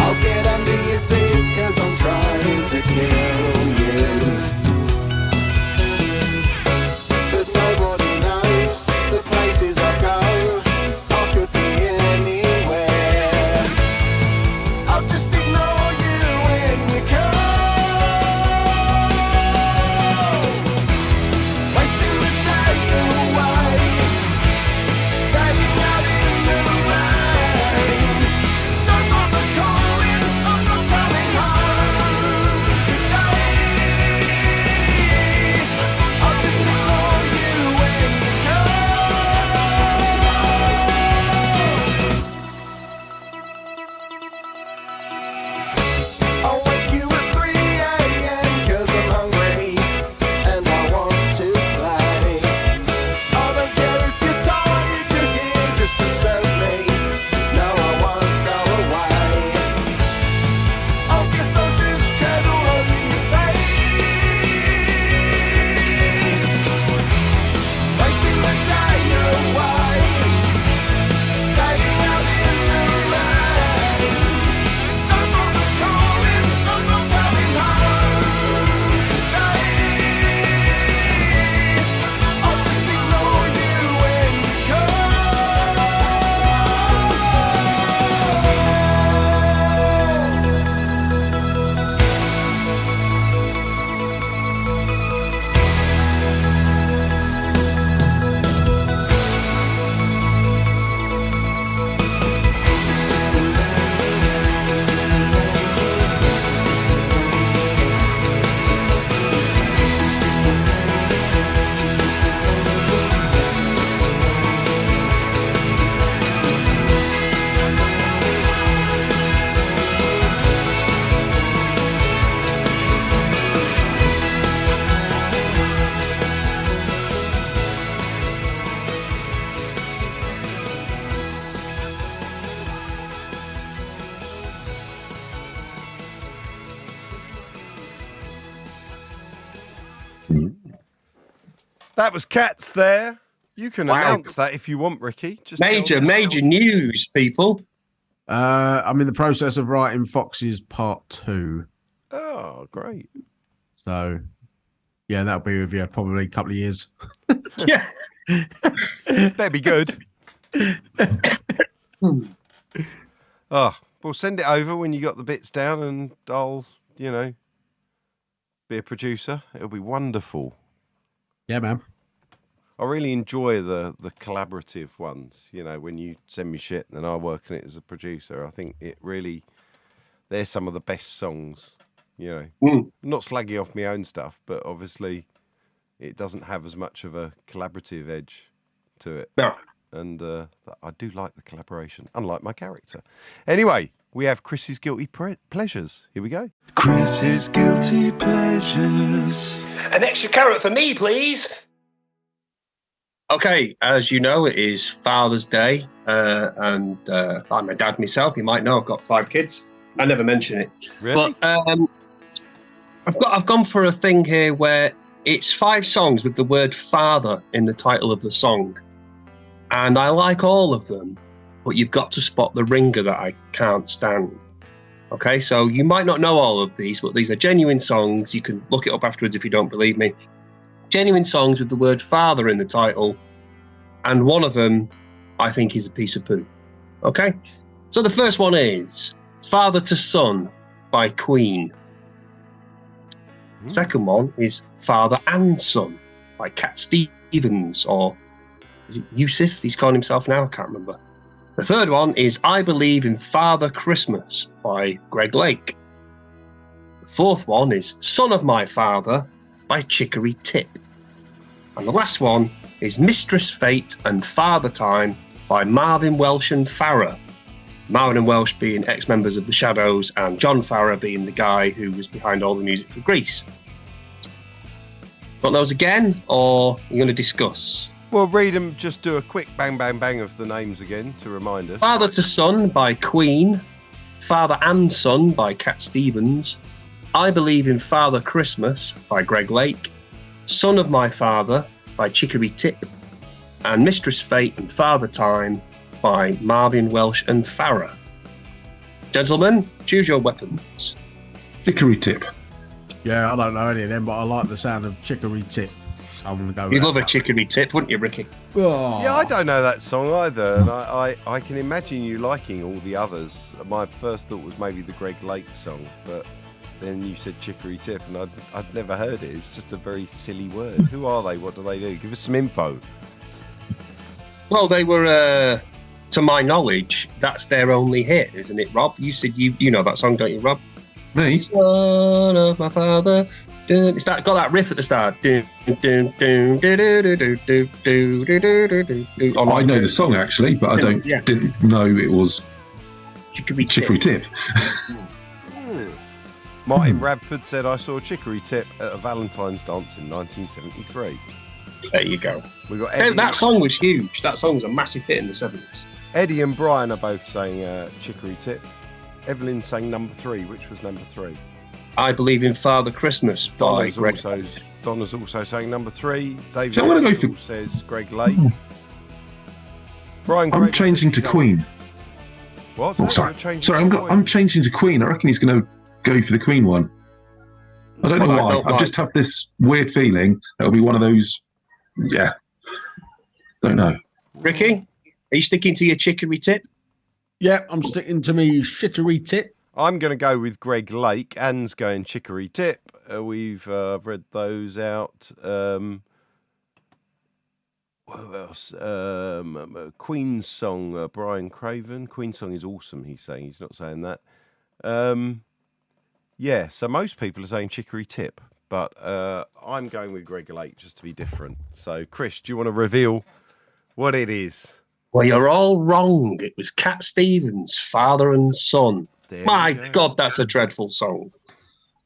I'll get under your feet, 'cause I'm trying to kill you. But nobody knows the places I go. I could be anywhere. I'll just ignore you when you come. Wasting the day away, staying out in the rain. Don't bother calling, I'm not coming home today. I'll just ignore you when you come. I'll wake you at 3 a.m. 'cause I'm hungry and I want to play. I don't care if you're tired, you're here just to serve me. No, I won't go away. I guess I'll just tread all over your face. Wasting the day away, staying out in the rain. Don't bother calling, I'm not coming home today. I'll just ignore you when you That was Cats there. You can Wow. announce that if you want, Ricky. Just tell Major me. news, people. I'm in the process of writing Fox's Part 2. Oh, great. So, yeah, that'll be with you probably a couple of years. Yeah. That'd be good. Oh, well, send it over when you got the bits down and I'll, be a producer. It'll be wonderful. Yeah, man. I really enjoy the collaborative ones, when you send me shit and I work on it as a producer. I think it really, they're some of the best songs, Not slagging off my own stuff, but obviously it doesn't have as much of a collaborative edge to it. No. And I do like the collaboration, unlike my character. Anyway, we have Chris's Guilty Pleasures. Here we go. Chris's Guilty Pleasures. An extra carrot for me, please. Okay, as you know, it is Father's Day, and I'm a dad myself. You might know I've got 5 kids. I never mention it. Really? But I've gone for a thing here where it's 5 songs with the word father in the title of the song. And I like all of them, but you've got to spot the ringer that I can't stand. Okay, so you might not know all of these, but these are genuine songs. You can look it up afterwards if you don't believe me. Genuine songs with the word father in the title. And one of them, I think, is a piece of poo. Okay? So the first one is Father to Son by Queen. Second one is Father and Son by Cat Stevens, or is it Yusuf? He's calling himself now. I can't remember. The third one is I Believe in Father Christmas by Greg Lake. The fourth one is Son of My Father by Chicory Tip. And the last one is Mistress Fate and Father Time by Marvin Welsh and Farah. Marvin and Welsh being ex-members of The Shadows and John Farah being the guy who was behind all the music for Grease. Want those again, or you're going to discuss? Well, read them, just do a quick bang, bang, bang of the names again to remind us. Father to Son by Queen. Father and Son by Cat Stevens. I Believe in Father Christmas by Greg Lake. Son of My Father by Chicory Tip. And Mistress Fate and Father Time by Marvin Welsh and Farah. Gentlemen, choose your weapons. Chicory Tip. Yeah, I don't know any of them, but I like the sound of Chicory Tip. I'm going to go with You'd that. love a Chicory Tip, wouldn't you, Ricky? Oh. Yeah, I don't know that song either, and I can imagine you liking all the others. My first thought was maybe the Greg Lake song, but then you said Chicory Tip, and I'd never heard it. It's just a very silly word. Who are they? What do they do? Give us some info. Well, they were, to my knowledge, that's their only hit, isn't it, Rob? You said you know that song, don't you, Rob? Me? Son of my father. It's got that riff at the start. I know the song actually, but I didn't know it was Chicory Tip. Martin Bradford said, I saw Chicory Tip at a Valentine's dance in 1973. There you go. We got Eddie. That song was huge. That song was a massive hit in the 70s. Eddie and Brian are both saying Chicory Tip. Evelyn sang number 3. Which was number 3? I Believe in Father Christmas by Greg. Donna's also saying number 3. David So I'm gonna go says Greg Lake. Brian I'm Craven changing to says Queen. What? Oh, sorry. I'm changing to Queen. I reckon he's going to go for the Queen one. I don't know why. I just have this weird feeling that'll be one of those. Yeah. Don't know. Ricky, are you sticking to your Chicory Tip? Yeah, I'm sticking to me Chicory Tip. I'm going to go with Greg Lake. Anne's going Chicory Tip. We've read those out. What else? Queen's song, Brian Craven. Queen's song is awesome, he's saying. He's not saying that. Yeah, so most people are saying Chicory Tip, but I'm going with Greg Lake just to be different. So, Chris, do you want to reveal what it is? Well, you're all wrong. It was Cat Stevens, Father and Son. My God, that's a dreadful song.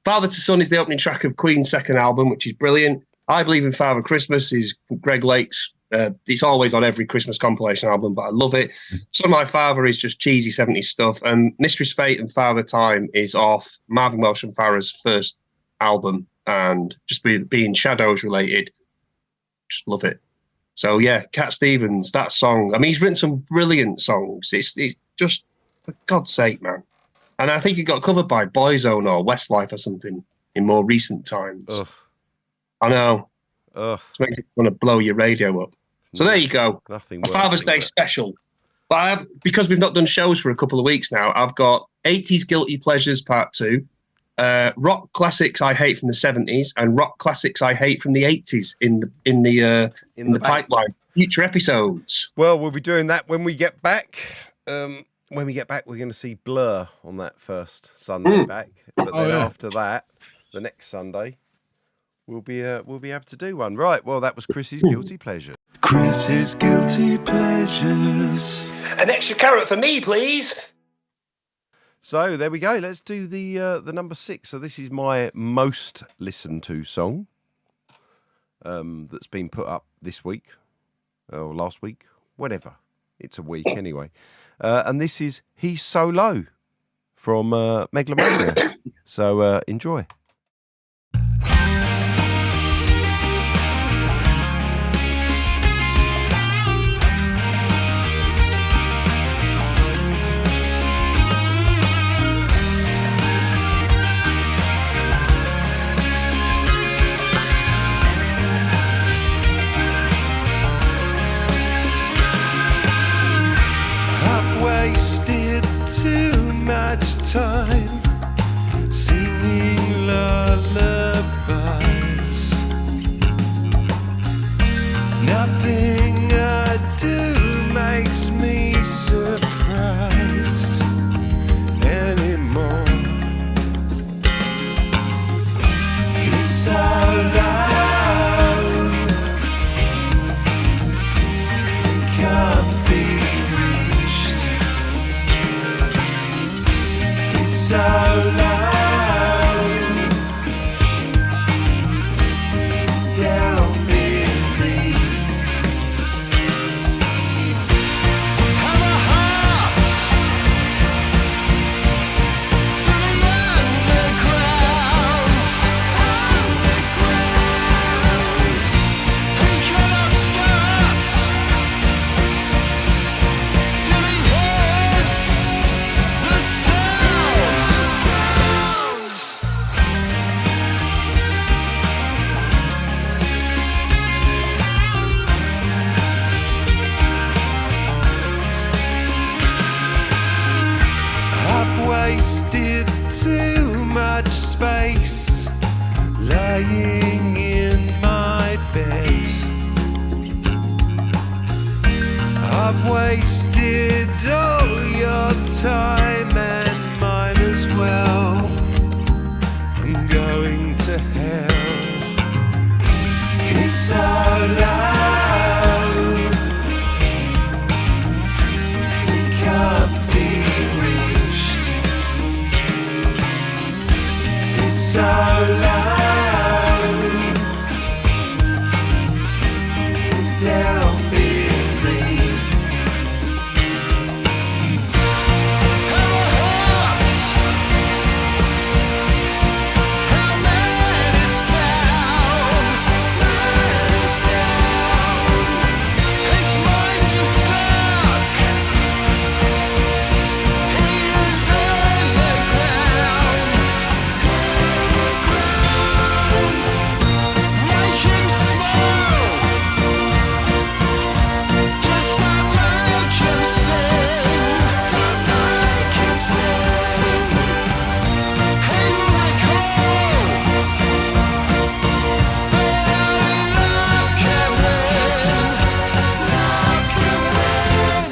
Father to Son is the opening track of Queen's second album, which is brilliant. I Believe in Father Christmas is Greg Lake's. It's always on every Christmas compilation album, but I love it. Son of My Father is just cheesy 70s stuff. And Mistress Fate and Father Time is off Marvin Welsh and Farah's first album, and just being Shadows related. Just love it. So yeah, Cat Stevens, that song. I mean, he's written some brilliant songs. It's just, for God's sake, man. And I think it got covered by Boyzone or Westlife or something in more recent times. Ugh. I know. Ugh. It makes you want to blow your radio up. So there you go. Nothing. A Father's Day special. But because we've not done shows for a couple of weeks now, I've got 80s Guilty Pleasures Part 2, rock classics I hate from the 70s, and rock classics I hate from the 80s in the pipeline. Future episodes. Well, we'll be doing that when we get back. When we get back, we're going to see Blur on that first Sunday back. But then after that, the next Sunday, we'll be able to do one. Right. Well, that was Chris's Guilty Pleasure. Chris's Guilty Pleasures. An extra carrot for me, please. So there we go. Let's do the number 6. So this is my most listened to song that's been put up this week or last week, whatever. It's a week anyway. And this is He's So Low from Megalomania. So enjoy. Nothing I do makes me surprised anymore. It's so loud, it can't be reached. It's so loud, down beneath. Have a heart for the underground. He cannot start till he hears the sound. I've wasted too much space lying in my bed. I've wasted all your time and mine as well. I'm going to hell. It's so loud, it can't be reached. It's so loud, it's down beneath. Have a heart, how man is down, his mind is dark, he is in the ground. Make him smile, just don't make him sing, don't make him sing. He will recall only love can win, love can win.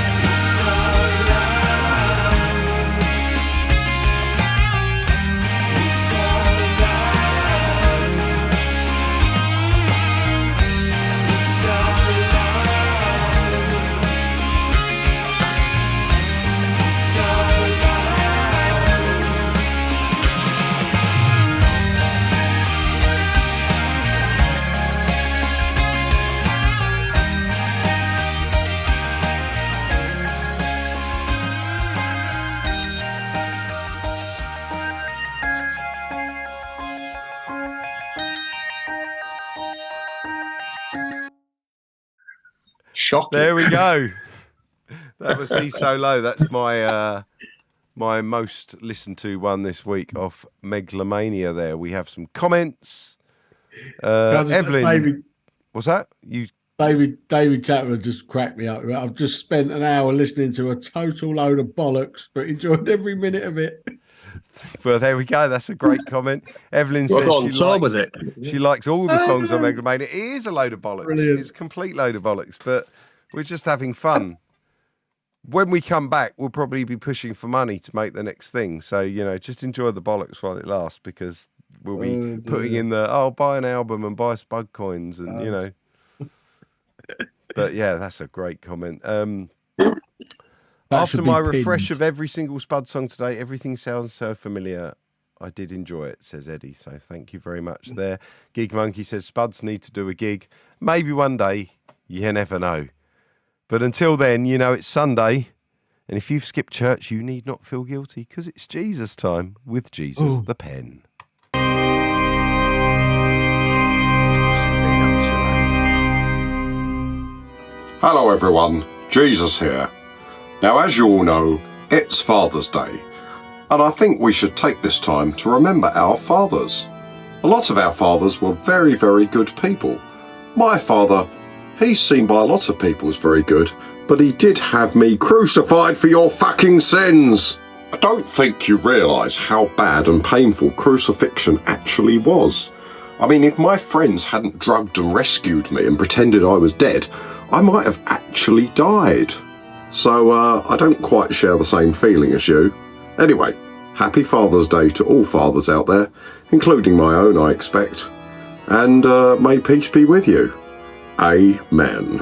It's so loud, it's so loud, it's so loud, it's so Shocking. There we go. That was He's So Low. That's my my most listened to one this week off Megalomania. There we have some comments. Evelyn, David, what's that? You David Chapman just cracked me up. I've just spent an hour listening to a total load of bollocks, but enjoyed every minute of it. Well, there we go. That's a great comment. Evelyn says she likes all the songs on Megalomania. It is a load of bollocks. Brilliant. It's a complete load of bollocks, but we're just having fun. When we come back, we'll probably be pushing for money to make the next thing. So, just enjoy the bollocks while it lasts, because we'll be putting in buy an album and buy Spud coins and, But yeah, that's a great comment. After my refresh of every single Spud song today, everything sounds so familiar. I did enjoy it, says Eddie. So thank you very much there. Gig Monkey says Spuds need to do a gig. Maybe one day. You never know. But until then, it's Sunday. And if you've skipped church, you need not feel guilty, because it's Jesus time with Jesus the Pen. Hello everyone, Jesus here. Now as you all know, it's Father's Day. And I think we should take this time to remember our fathers. A lot of our fathers were very, very good people. My father, he's seen by a lot of people as very good, but he did have me crucified for your fucking sins. I don't think you realise how bad and painful crucifixion actually was. I mean, if my friends hadn't drugged and rescued me and pretended I was dead, I might have actually died. So I don't quite share the same feeling as you. Anyway, happy Father's Day to all fathers out there, including my own, I expect. And may peace be with you. Amen.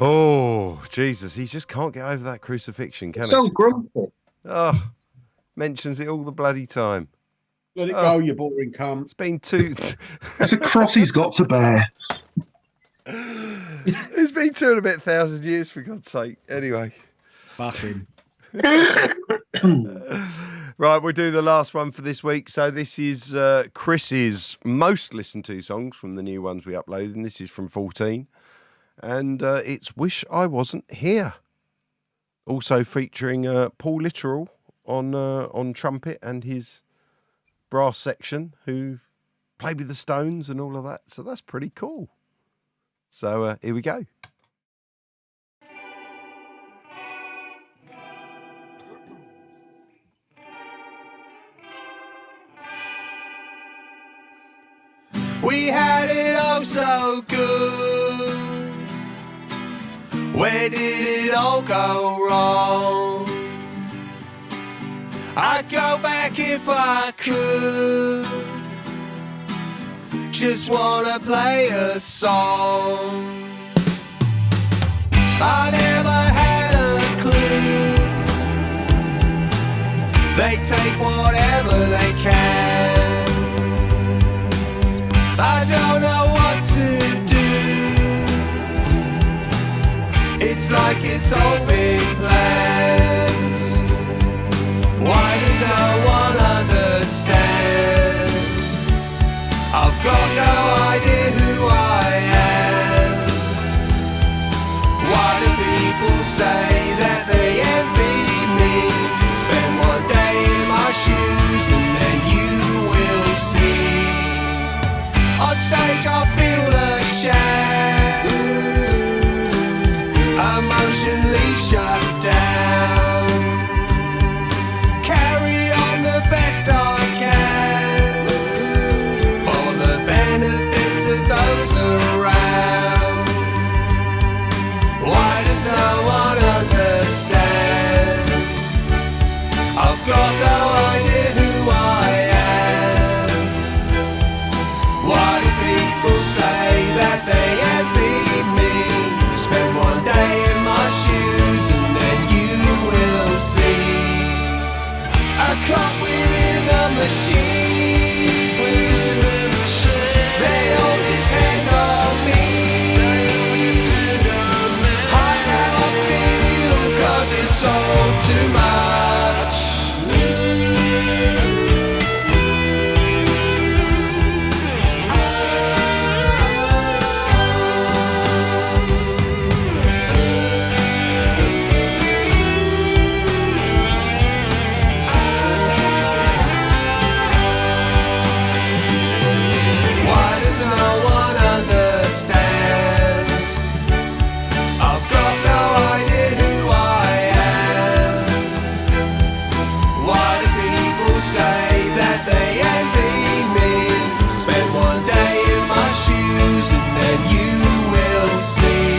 Oh, Jesus, he just can't get over that crucifixion, can he? So grumpy. Oh, mentions it all the bloody time. Let it go, you boring cunt. It's been two... It's a cross he's got to bear. It's been 2,500 years, for God's sake. Anyway. Fucking. Right, we'll do the last one for this week. So this is Chris's most listened to songs from the new ones we uploaded, and this is from 14. And it's Wish I Wasn't Here. Also featuring Paul Littoral on trumpet and his brass section, who played with the Stones and all of that. So that's pretty cool. So here we go. We had it all so good. Where did it all go wrong? I'd go back if I could. Just wanna play a song. I never had a clue. They take whatever they can. I don't know what to do. It's like it's all been planned. Why does no one understand? I've got no idea who I am. Why do people say that they envy me? Spend one day in my shoes and then you will see. On stage I feel ashamed, emotionally shut down. Carry on the best I can for the benefits of those around. Why does no one understand? I've got no idea who I am. Why do people say that they envy me? Spend one day in my shoes and then you will see. A clock within a machine. They all depend on me. Hide how I feel, 'cause it's all too much. Why does no one understand? I've got no idea who I am. Why do people say that they envy me? Spend one day in my shoes and then you will see.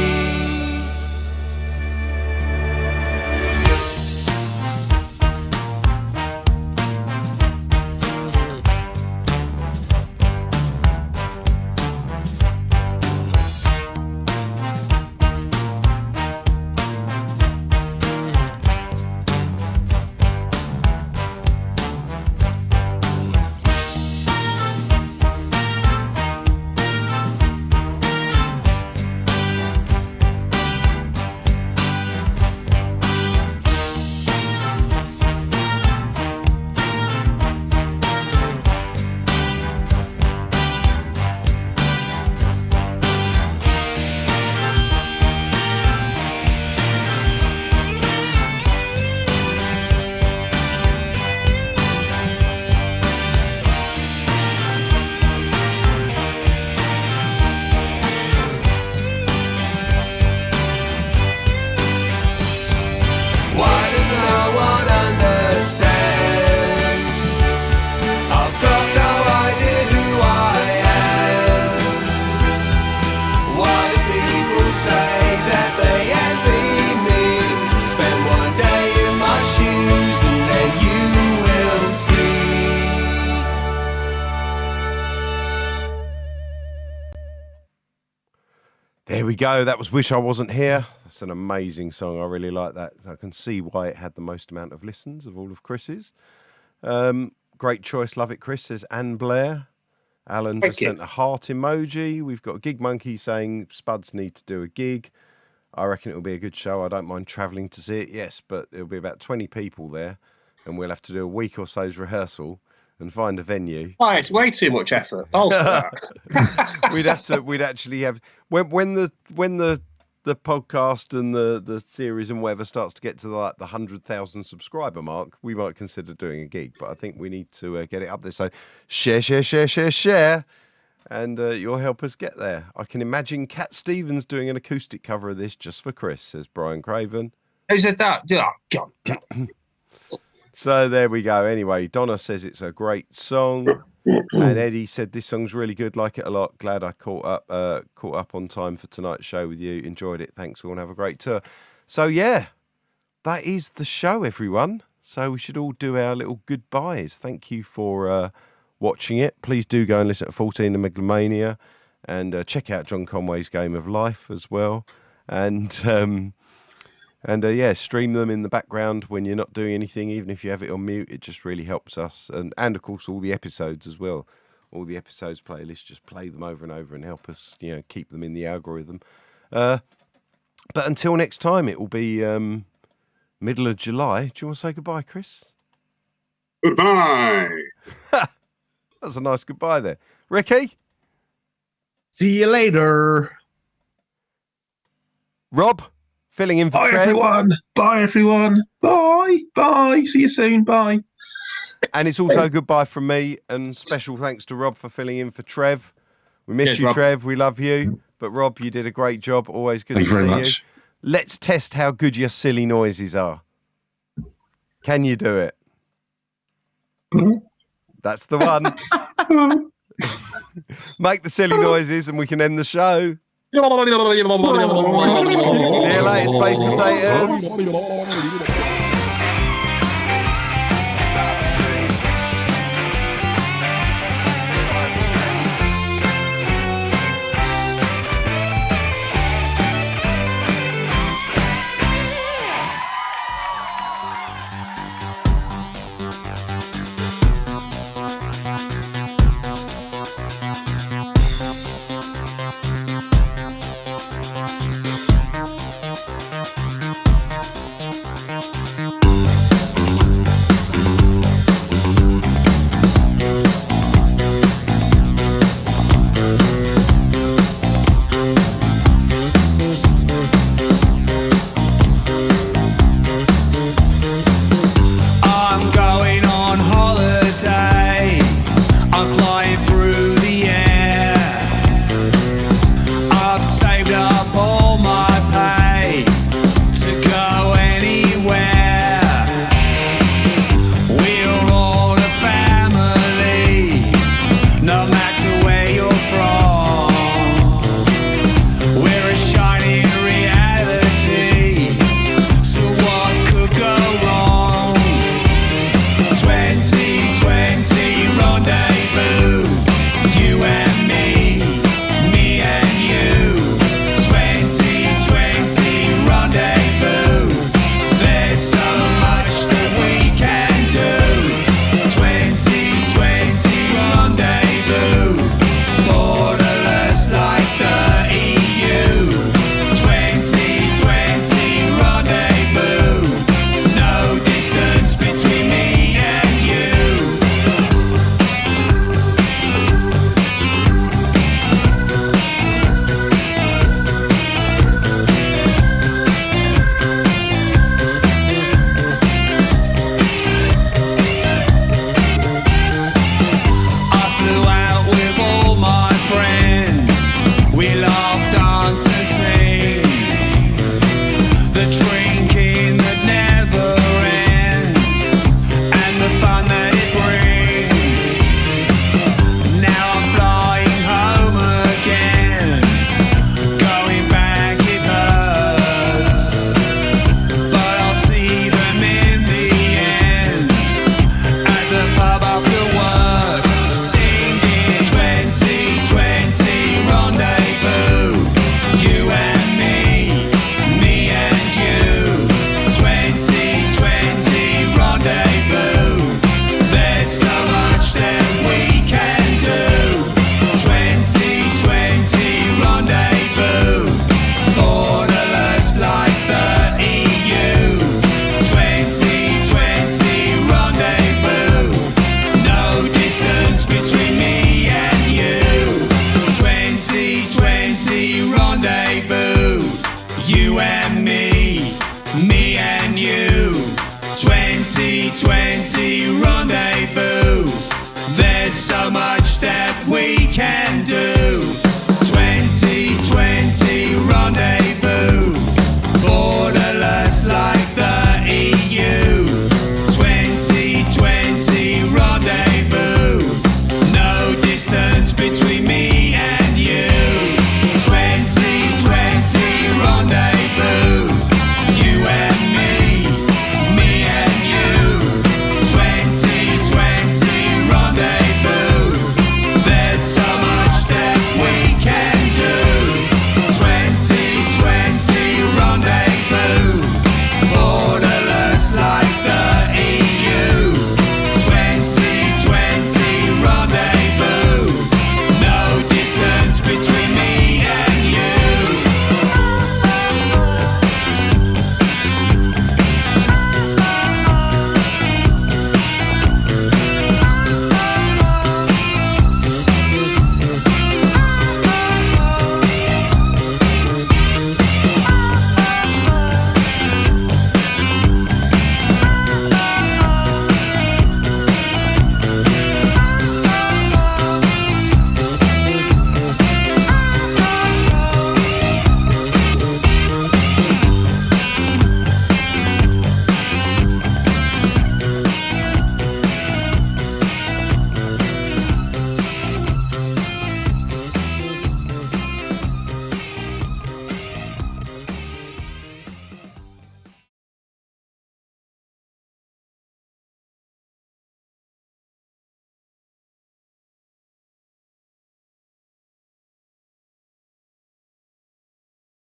There we go. That was Wish I Wasn't Here. That's an amazing song. I really like that. I can see why it had the most amount of listens of all of Chris's. Great choice. Love it, Chris, says Anne Blair. Alan just sent a heart emoji. We've got Gig Monkey saying Spuds need to do a gig. I reckon it'll be a good show. I don't mind travelling to see it. Yes, but it'll be about 20 people there, and we'll have to do a week or so's rehearsal and find a venue. Oh, it's way too much effort. Also, We'd actually have when the podcast and the series and whatever starts to get to the 100,000 subscriber mark, we might consider doing a gig. But I think we need to get it up there. So share, and you'll help us get there. I can imagine Cat Stevens doing an acoustic cover of this just for Chris, says Brian Craven. Who said that? Oh, God. So there we go. Anyway, Donna says it's a great song. And Eddie said this song's really good, like it a lot. Glad I caught up on time for tonight's show with you. Enjoyed it. Thanks all and have a great tour. So yeah, that is the show, everyone. So we should all do our little goodbyes. Thank you for watching it. Please do go and listen to 14 and Megalomania and check out John Conway's Game of Life as well. And stream them in the background when you're not doing anything, even if you have it on mute. It just really helps us. And of course, all the episodes as well. All the episodes playlists, just play them over and over and help us, keep them in the algorithm. But until next time, it will be middle of July. Do you want to say goodbye, Chris? Goodbye. That's a nice goodbye there. Ricky? See you later. Rob? Filling in for Bye, Trev. everyone. Bye, everyone. Bye. Bye. See you soon. Bye. And it's also goodbye from me. And special thanks to Rob for filling in for Trev. We miss you, Rob. Trev. We love you. But Rob, you did a great job. Always good Thank to you very see much. you. Let's test how good your silly noises are. Can you do it? That's the one. Make the silly noises and we can end the show. See you later, space potatoes.